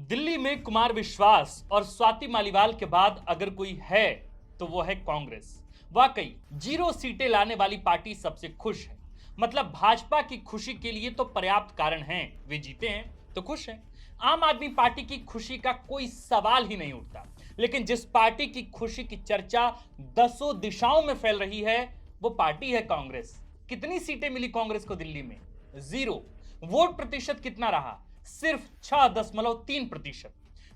दिल्ली में कुमार विश्वास और स्वाति मालीवाल के बाद अगर कोई है तो वो है कांग्रेस। वाकई जीरो सीटें लाने वाली पार्टी सबसे खुश है। मतलब भाजपा की खुशी के लिए तो पर्याप्त कारण हैं, वे जीते हैं तो खुश हैं। आम आदमी पार्टी की खुशी का कोई सवाल ही नहीं उठता। लेकिन जिस पार्टी की खुशी की चर्चा दसों दिशाओं में फैल रही है वो पार्टी है कांग्रेस। कितनी सीटें मिली कांग्रेस को दिल्ली में? जीरो। वोट प्रतिशत कितना रहा? सिर्फ 6.3%।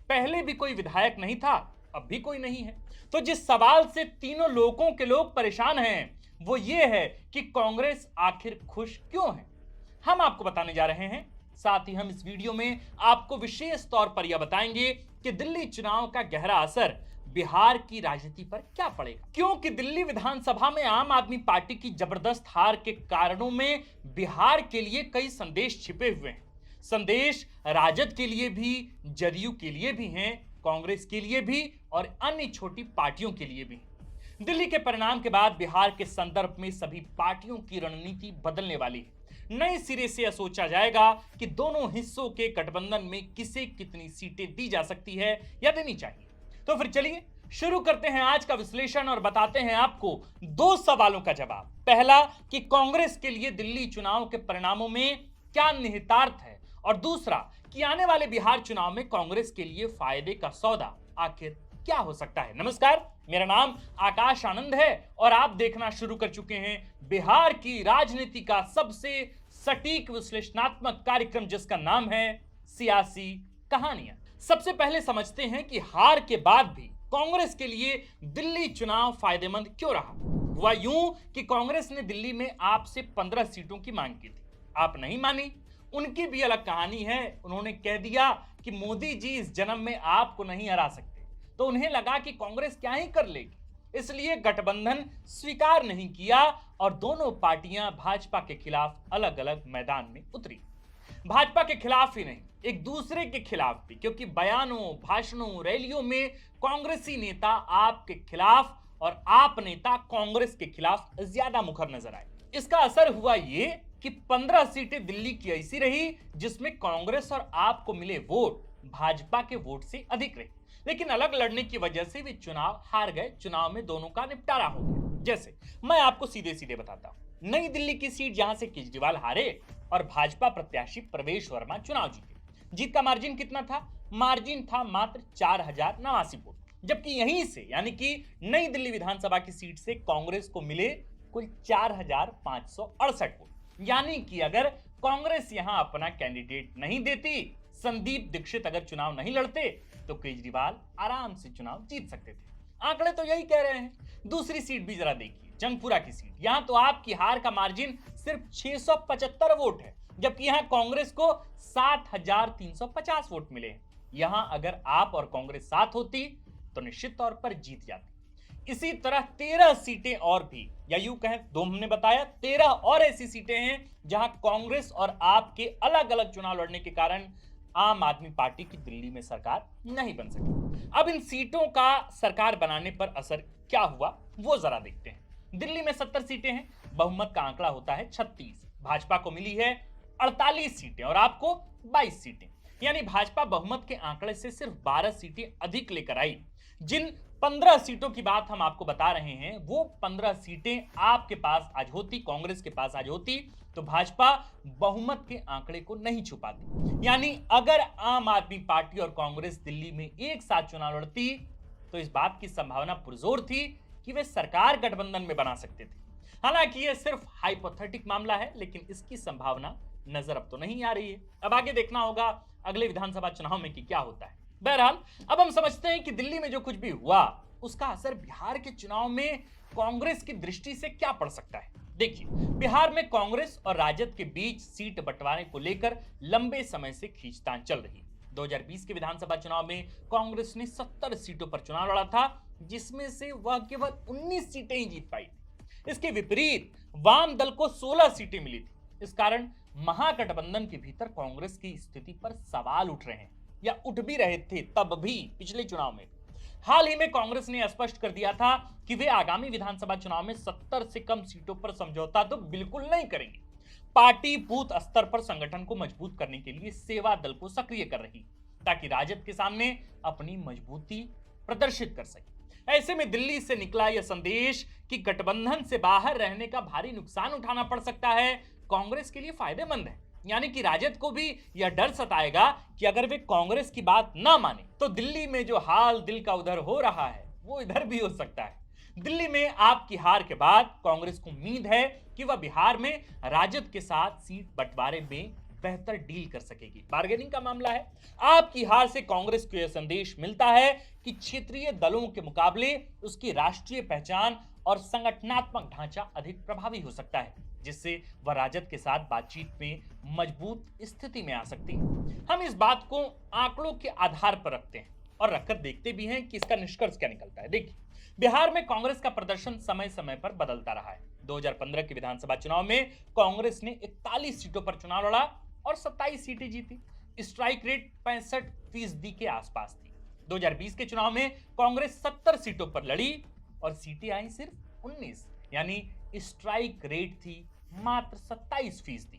पहले भी कोई विधायक नहीं था, अब भी कोई नहीं है। तो जिस सवाल से तीनों लोगों के लोग परेशान हैं वो ये है कि कांग्रेस आखिर खुश क्यों है। हम आपको बताने जा रहे हैं। साथ ही हम इस वीडियो में आपको विशेष तौर पर यह बताएंगे कि दिल्ली चुनाव का गहरा असर बिहार की राजनीति पर क्या पड़ेगा, क्योंकि दिल्ली विधानसभा में आम आदमी पार्टी की जबरदस्त हार के कारणों में बिहार के लिए कई संदेश छिपे हुए हैं। संदेश राजद के लिए भी, जदयू के लिए भी हैं, कांग्रेस के लिए भी और अन्य छोटी पार्टियों के लिए भी। दिल्ली के परिणाम के बाद बिहार के संदर्भ में सभी पार्टियों की रणनीति बदलने वाली है। नए सिरे से यह सोचा जाएगा कि दोनों हिस्सों के गठबंधन में किसे कितनी सीटें दी जा सकती है या देनी चाहिए। तो फिर चलिए शुरू करते हैं आज का विश्लेषण और बताते हैं आपको दो सवालों का जवाब। पहला कि कांग्रेस के लिए दिल्ली चुनाव के परिणामों में क्या निहितार्थ है, और दूसरा कि आने वाले बिहार चुनाव में कांग्रेस के लिए फायदे का सौदा आखिर क्या हो सकता है। नमस्कार, मेरा नाम आकाश आनंद है और आप देखना शुरू कर चुके हैं बिहार की राजनीति का सबसे सटीक विश्लेषणात्मक कार्यक्रम, जिसका नाम है सियासी कहानियां। सबसे पहले समझते हैं कि हार के बाद भी कांग्रेस के लिए दिल्ली चुनाव फायदेमंद क्यों रहा। हुआ यूं कि कांग्रेस ने दिल्ली में आपसे 15 सीटों की मांग की थी, आप नहीं मानी। उनकी भी अलग कहानी है। उन्होंने कह दिया कि मोदी जी इस जन्म में आपको नहीं हरा सकते, तो उन्हें लगा कि कांग्रेस क्या ही कर लेगी, इसलिए गठबंधन स्वीकार नहीं किया और दोनों पार्टियां भाजपा के खिलाफ अलग अलग मैदान में उतरी। भाजपा के खिलाफ ही नहीं, एक दूसरे के खिलाफ भी, क्योंकि बयानों, भाषणों, रैलियों में कांग्रेसी नेता आपके खिलाफ और आप नेता कांग्रेस के खिलाफ ज्यादा मुखर नजर आए। इसका असर हुआ ये कि 15 सीटें दिल्ली की ऐसी रही जिसमें कांग्रेस और आप को मिले वोट भाजपा के वोट से अधिक रहे। लेकिन अलग लड़ने की वजह से वे चुनाव हार गए। चुनाव में दोनों का निपटारा हो गया। जैसे मैं आपको सीधे सीधे बताता हूं, नई दिल्ली की सीट जहां से केजरीवाल हारे और भाजपा प्रत्याशी प्रवेश वर्मा चुनाव जीते, जीत का मार्जिन कितना था? मार्जिन था मात्र 4089 वोट। जबकि यहीं से यानी कि नई दिल्ली विधानसभा की सीट से कांग्रेस को मिले कुल 4568 वोट। यानी कि अगर कांग्रेस यहां अपना कैंडिडेट नहीं देती, संदीप दीक्षित अगर चुनाव नहीं लड़ते, तो केजरीवाल आराम से चुनाव जीत सकते थे। आंकड़े तो यही कह रहे हैं। दूसरी सीट भी जरा देखिए, जंगपुरा की सीट। यहां तो आपकी हार का मार्जिन सिर्फ 675 वोट है, जबकि यहां कांग्रेस को 7350 वोट मिले हैं। यहां अगर आप और कांग्रेस साथ होती तो निश्चित तौर पर जीत जाती। इसी तरह 13 सीटें और भी, या यूं कहें, दो हमने बताया, 13 और ऐसी सीटें हैं जहां कांग्रेस और आप के अलग अलग चुनाव लड़ने के कारण आम आदमी पार्टी की दिल्ली में सरकार नहीं बन सकी। अब इन सीटों का सरकार बनाने पर असर क्या हुआ वो जरा देखते हैं। दिल्ली में 70 सीटें हैं, बहुमत का आंकड़ा होता है 36। भाजपा को मिली है 48 सीटें और आपको 22 सीटें, यानी भाजपा बहुमत के आंकड़े से सिर्फ 12 सीटें अधिक लेकर आई। जिन 15 सीटों की बात हम आपको बता रहे हैं, वो 15 सीटें आपके पास आज होती, कांग्रेस के पास आज होती, तो भाजपा बहुमत के आंकड़े को नहीं छुपाती। यानी अगर आम आदमी पार्टी और कांग्रेस दिल्ली में एक साथ चुनाव लड़ती तो इस बात की संभावना पुरजोर थी कि वे सरकार गठबंधन में बना सकते थे। हालांकि यह सिर्फ हाइपोथेटिक मामला है, लेकिन इसकी संभावना नजर अब तो नहीं आ रही है। अब आगे देखना होगा अगले विधानसभा चुनाव में कि क्या होता है। बहरहाल अब हम समझते हैं कि दिल्ली में जो कुछ भी हुआ उसका असर बिहार के चुनाव में कांग्रेस की दृष्टि से क्या पड़ सकता है। देखिए, बिहार में कांग्रेस और राजद के बीच सीट बंटवारे को लेकर लंबे समय से खींचतान चल रही। 2020 के विधानसभा चुनाव में कांग्रेस ने 70 सीटों पर चुनाव लड़ा था, जिसमें से वह केवल 19 सीटें ही जीत पाई थी। इसके विपरीत वाम दल को 16 सीटें मिली थी। इस कारण महागठबंधन के भीतर कांग्रेस की स्थिति पर सवाल उठ रहे हैं, या उठ भी रहे थे तब भी पिछले चुनाव में। हाल ही में कांग्रेस ने स्पष्ट कर दिया था कि वे आगामी विधानसभा चुनाव में 70 से कम सीटों पर समझौता तो बिल्कुल नहीं करेंगे। पार्टी बूथ स्तर पर संगठन को मजबूत करने के लिए सेवा दल को सक्रिय कर रही। ताकि राजद के सामने अपनी मजबूती प्रदर्शित कर सके। ऐसे में दिल्ली से निकला यह संदेश कि गठबंधन से बाहर रहने का भारी नुकसान उठाना पड़ सकता है, कांग्रेस के लिए फायदेमंद है। यानी कि राजद को भी यह डर सताएगा कि अगर वे कांग्रेस की बात ना माने तो दिल्ली में जो हाल दिल का उधर हो रहा है वो इधर भी हो सकता है। दिल्ली में आप की हार के बाद कांग्रेस को उम्मीद है कि वह बिहार में राजद के साथ सीट बंटवारे में बेहतर डील कर सकेगी। बार्गेनिंग का मामला है। आपकी हार से कांग्रेस को यह संदेश मिलता है कि क्षेत्रीय दलों के मुकाबले उसकी राष्ट्रीय पहचान और संगठनात्मक ढांचा अधिक प्रभावी हो सकता है, जिससे वह राजद के साथ बातचीत में मजबूत स्थिति में आ सकती है। हम इस बात को आंकड़ों के आधार पर रखते हैं और रखकर देखते भी हैं कि इसका निष्कर्ष क्या निकलता है। देखिए, बिहार में कांग्रेस का प्रदर्शन समय समय पर बदलता रहा है। 2015 के विधानसभा चुनाव में कांग्रेस ने 41 सीटों पर चुनाव लड़ा और 27 सीटें जीती। स्ट्राइक रेट 65% के आसपास थी। 2020 के चुनाव में कांग्रेस 70 सीटों पर लड़ी और सीटें आई सिर्फ 19, यानी स्ट्राइक रेट थी मात्र 27%।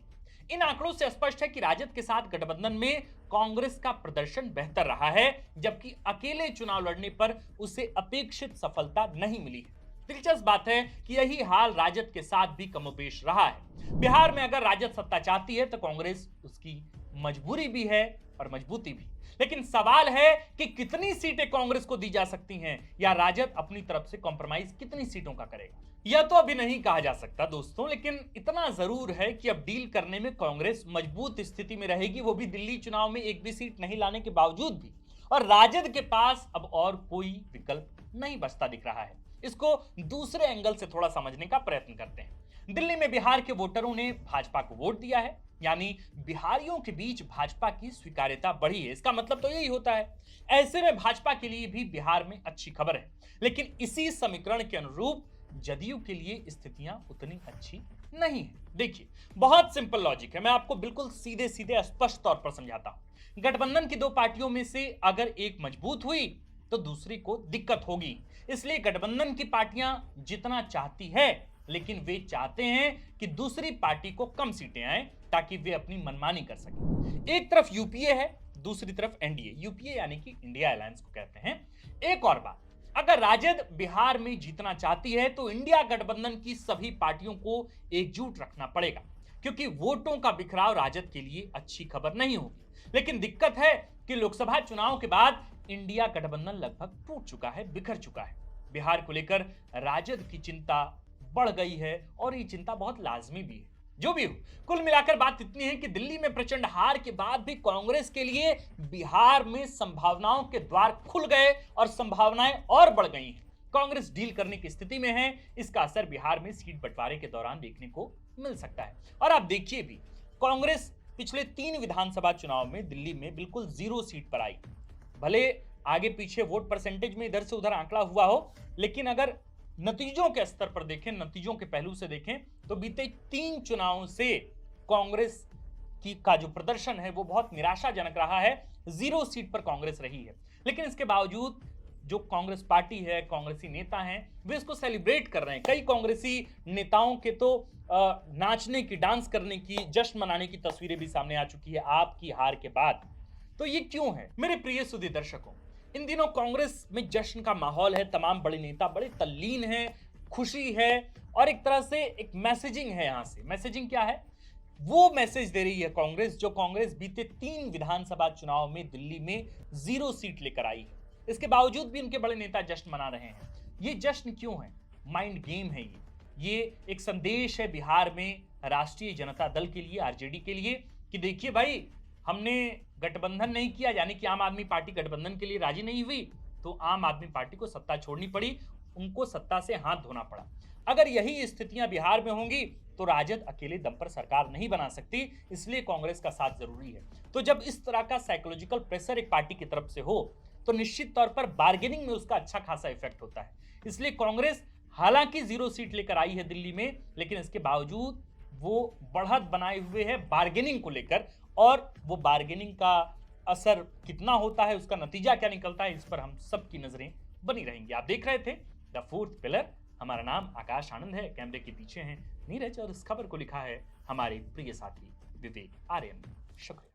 इन आंकड़ों से स्पष्ट है कि राजद के साथ गठबंधन में कांग्रेस का प्रदर्शन बेहतर रहा है, जबकि अकेले चुनाव लड़ने पर उसे अपेक्षित सफलता नहीं मिली है। दिलचस्प बात है कि यही हाल राजद के साथ भी कमोबेश रहा है। बिहार में अगर राजद सत्ता चाहती है तो कांग्रेस उसकी मजबूरी भी है और मजबूती भी। लेकिन सवाल है कि कितनी सीटें कांग्रेस को दी जा सकती हैं या राजद अपनी तरफ से कॉम्प्रोमाइज कितनी सीटों का करेगा, यह तो अभी नहीं कहा जा सकता दोस्तों। लेकिन इतना जरूर है कि अब डील करने में कांग्रेस मजबूत स्थिति में रहेगी, वो भी दिल्ली चुनाव में एक भी सीट नहीं लाने के बावजूद भी। और राजद के पास अब और कोई विकल्प नहीं बचता दिख रहा है। इसको दूसरे एंगल से थोड़ा समझने का प्रयत्न करते हैं। दिल्ली में बिहार के वोटरों ने भाजपा को वोट दिया है, यानी बिहारियों के बीच भाजपा की स्वीकार्यता बढ़ी है। इसका मतलब तो यही होता है। ऐसे में भाजपा के लिए भी बिहार में अच्छी खबर है। लेकिन इसी समीकरण के अनुरूप जदयू के लिए स्थितियां उतनी अच्छी नहीं है। देखिए, बहुत सिंपल लॉजिक है, मैं आपको बिल्कुल सीधे सीधे स्पष्ट तौर पर समझाता हूं। गठबंधन की दो पार्टियों में से अगर एक मजबूत हुई तो दूसरी को दिक्कत होगी। इसलिए गठबंधन की पार्टियां जितना चाहती है, लेकिन वे चाहते हैं कि दूसरी पार्टी को कम सीटें आए ताकि वे अपनी मनमानी कर सकें। एक तरफ यूपीए है, दूसरी तरफ एनडीए। यूपीए यानी कि इंडिया अलायंस को कहते हैं। एक और बात, अगर राजद बिहार में जीतना चाहती है तो इंडिया गठबंधन की सभी पार्टियों को एकजुट रखना पड़ेगा, क्योंकि वोटों का बिखराव राजद के लिए अच्छी खबर नहीं होगी। लेकिन दिक्कत है कि लोकसभा चुनाव के बाद इंडिया गठबंधन लगभग टूट चुका है, बिखर चुका है। बिहार को लेकर राजद की चिंता बढ़ गई है और ये चिंता बहुत लाजमी भी है। जो भी हो, कुल मिलाकर बात इतनी है कि दिल्ली में प्रचंड हार के बाद भी कांग्रेस के लिए बिहार में संभावनाओं के द्वार खुल गए और संभावनाएं और बढ़ गई हैं। कांग्रेस डील करने की स्थिति में है। इसका असर बिहार में सीट बंटवारे के दौरान देखने को मिल सकता है। और आप देखिए भी, कांग्रेस पिछले 3 विधानसभा चुनाव में दिल्ली में बिल्कुल 0 सीट पर आई। भले आगे पीछे वोट परसेंटेज में इधर से उधर आंकड़ा हुआ हो, लेकिन अगर नतीजों के स्तर पर देखें, नतीजों के पहलू से देखें, तो बीते 3 चुनावों से कांग्रेस का जो प्रदर्शन है वो बहुत निराशाजनक रहा है। 0 सीट पर कांग्रेस रही है। लेकिन इसके बावजूद जो कांग्रेस पार्टी है, कांग्रेसी नेता हैं, वे इसको सेलिब्रेट कर रहे हैं। कई कांग्रेसी नेताओं के तो नाचने की, डांस करने की, जश्न मनाने की तस्वीरें भी सामने आ चुकी है आपकी हार के बाद। तो ये क्यों है मेरे प्रिय सुधी दर्शकों? इन दिनों कांग्रेस में जश्न का माहौल है। तमाम बड़े नेता बड़े तल्लीन हैं, खुशी है और एक तरह से एक मैसेजिंग है। यहां से मैसेजिंग क्या है? वो मैसेज दे रही है कांग्रेस, जो कांग्रेस बीते 3 विधानसभा चुनाव में दिल्ली में 0 सीट लेकर आई है। इसके बावजूद भी उनके बड़े नेता जश्न मना रहे हैं। ये जश्न क्यों है? माइंड गेम है ये एक संदेश है बिहार में राष्ट्रीय जनता दल के लिए, आरजेडी के लिए, कि देखिए भाई, हमने गठबंधन नहीं किया, यानी कि आम आदमी पार्टी गठबंधन के लिए राजी नहीं हुई, तो आम आदमी पार्टी को सत्ता छोड़नी पड़ी, उनको सत्ता से हाथ धोना पड़ा। अगर यही स्थितियां बिहार में होंगी तो राजद अकेले दम पर सरकार नहीं बना सकती, इसलिए कांग्रेस का साथ जरूरी है। तो जब इस तरह का साइकोलॉजिकल प्रेशर एक पार्टी की तरफ से हो तो निश्चित तौर पर बार्गेनिंग में उसका अच्छा खासा इफेक्ट होता है। इसलिए कांग्रेस हालांकि 0 सीट लेकर आई है दिल्ली में, लेकिन इसके बावजूद वो बढ़त बनाए हुए है बार्गेनिंग को लेकर, और वो बार्गेनिंग का असर कितना होता है, उसका नतीजा क्या निकलता है, इस पर हम सबकी नजरें बनी रहेंगी। आप देख रहे थे द फोर्थ पिलर। हमारा नाम आकाश आनंद है, कैमरे के पीछे हैं नीरज, और इस खबर को लिखा है हमारे प्रिय साथी विवेक आर्यन। शुक्रिया।